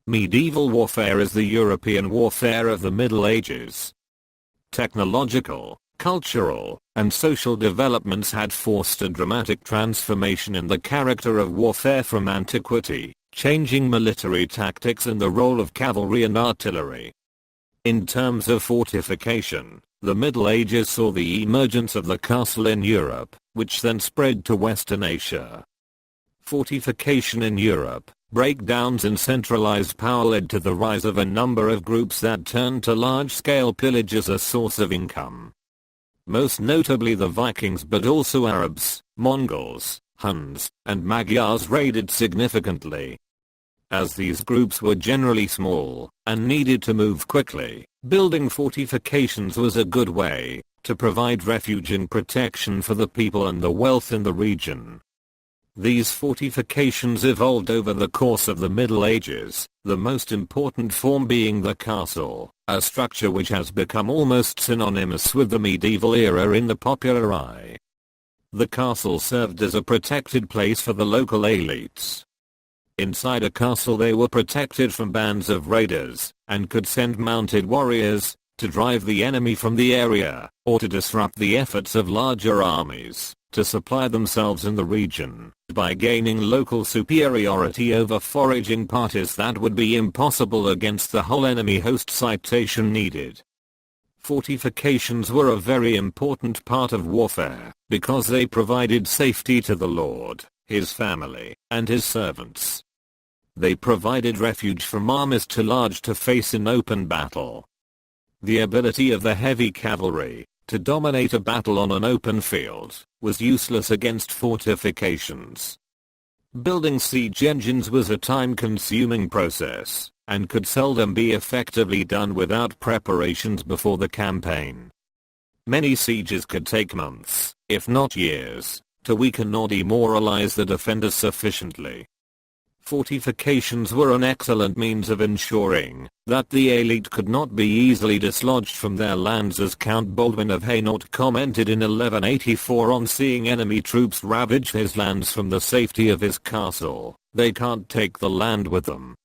Medieval warfare is the European warfare of the Middle Ages. Technological, cultural, and social developments had forced a dramatic transformation in the character of warfare from antiquity, changing military tactics and the role of cavalry and artillery. In terms of fortification, the Middle Ages saw the emergence of the castle in Europe, which then spread to Western Asia. Fortification in Europe, breakdowns in centralized power led to the rise of a number of groups that turned to large-scale pillage as a source of income. Most notably the Vikings, but also Arabs, Mongols, Huns, and Magyars raided significantly. As these groups were generally small and needed to move quickly, building fortifications was a good way to provide refuge and protection for the people and the wealth in the region. These fortifications evolved over the course of the Middle Ages, the most important form being the castle, a structure which has become almost synonymous with the medieval era in the popular eye. The castle served as a protected place for the local elites. Inside a castle they were protected from bands of raiders, and could send mounted warriors to drive the enemy from the area, or to disrupt the efforts of larger armies to supply themselves in the region, by gaining local superiority over foraging parties that would be impossible against the whole enemy host. Citation needed. Fortifications were a very important part of warfare, because they provided safety to the lord, his family, and his servants. They provided refuge from armies too large to face in open battle. The ability of the heavy cavalry to dominate a battle on an open field was useless against fortifications. Building siege engines was a time-consuming process, and could seldom be effectively done without preparations before the campaign. Many sieges could take months, if not years, to weaken or demoralize the defenders sufficiently. Fortifications were an excellent means of ensuring that the elite could not be easily dislodged from their lands, as Count Baldwin of Hainaut commented in 1184 on seeing enemy troops ravage his lands from the safety of his castle. "They can't take the land with them,